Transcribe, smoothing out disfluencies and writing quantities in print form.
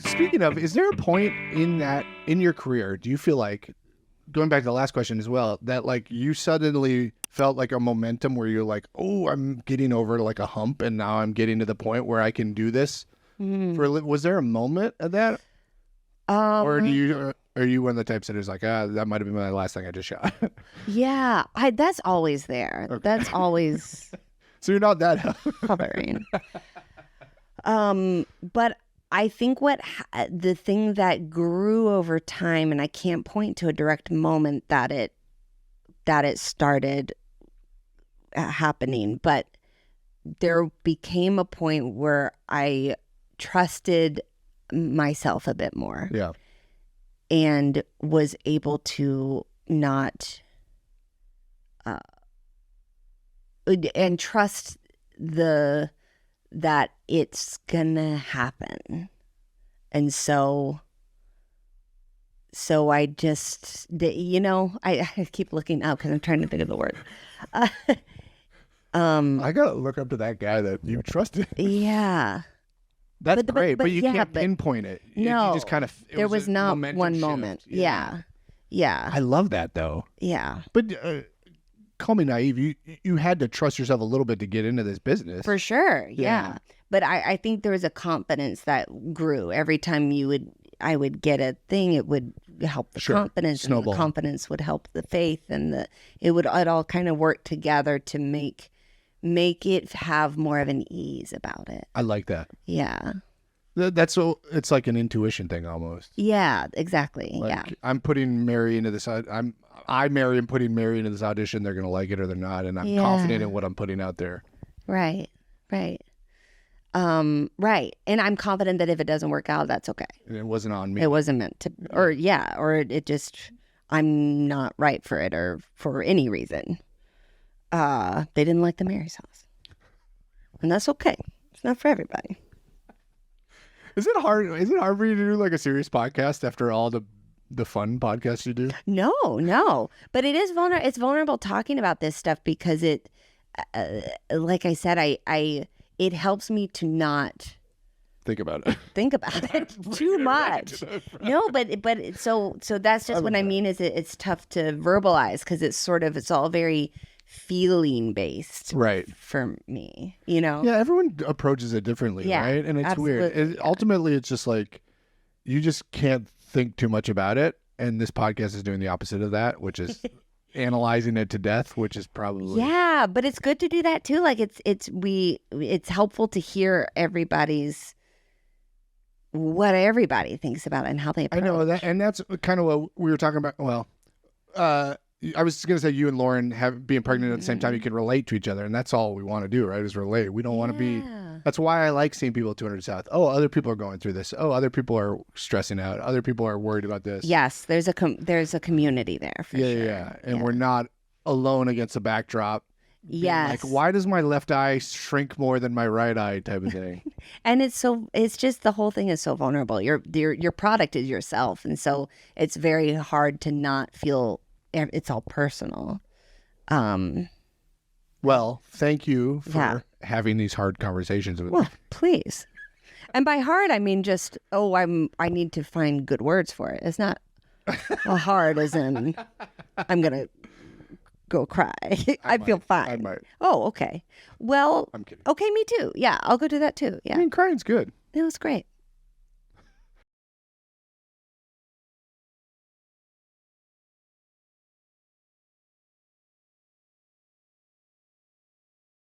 Speaking of, is there a point in your career, do you feel like, going back to the last question as well, that like you suddenly felt like a momentum where you're like, oh, I'm getting over like a hump and now I'm getting to the point where I can do this? Was there a moment of that? Or are you one of the types that is like, that might have been my last thing I just shot? Yeah, that's always there. Okay. That's always. So you're not that hovering. But I think the thing that grew over time, and I can't point to a direct moment that it started happening, but there became a point where I trusted myself a bit more. Yeah. And was able to not and trust that it's gonna happen. And so I just, I keep looking up because I'm trying to think of the word. I gotta look up to that guy that you trusted. Yeah. That's great, but you can't pinpoint it. No, you just kind of. There was not one moment. Yeah. I love that though. Yeah. But call me naive. You had to trust yourself a little bit to get into this business. For sure. Yeah. But I think there was a confidence that grew every time I would get a thing. It would help the confidence, Snowball. And the confidence would help the faith, and it all kind of work together to make it have more of an ease about it. I like that. Yeah. It's like an intuition thing almost. Yeah, exactly. Like, yeah. I'm putting Mary into this. I'm putting Mary into this audition. They're going to like it or they're not. And I'm confident in what I'm putting out there. Right. Right. Right. And I'm confident that if it doesn't work out, that's okay. And it wasn't on me. It wasn't meant to, or it just, I'm not right for it or for any reason. They didn't like the Mary sauce. And that's okay. It's not for everybody. Is it hard for you to do like a serious podcast after all the fun podcasts you do? No. But it is vulnerable. It's vulnerable talking about this stuff because it, like I said, it helps me to not think about it too much. No, but so that's just what I mean is it's tough to verbalize because it's all very feeling based, right? For me, Yeah, everyone approaches it differently, right? And it's weird. Ultimately, it's just like you just can't think too much about it. And this podcast is doing the opposite of that, which is analyzing it to death, which is probably but it's good to do that too. Like it's helpful to hear what everybody thinks about it and how they approach. I know that, and that's kind of what we were talking about. Well, I was going to say you and Lauren being pregnant at the same time, you can relate to each other, and that's all we want to do, right? Is relate. We don't want to be. That's why I like seeing people at 200 South. Oh, other people are going through this. Oh, other people are stressing out. Other people are worried about this. Yes, there's a community there. For sure. Yeah, and we're not alone against the backdrop. Yes. Like, why does my left eye shrink more than my right eye, type of thing. And it's just the whole thing is so vulnerable. Your product is yourself, and so it's very hard to not feel. It's all personal. Well, thank you for having these hard conversations with me. Please. And by hard, I mean just, I need to find good words for it. It's not hard as in I'm going to go cry. I feel fine. I might. Oh, okay. Well, I'm kidding. Okay, me too. Yeah, I'll go do that too. Yeah. I mean, crying's good. It was great.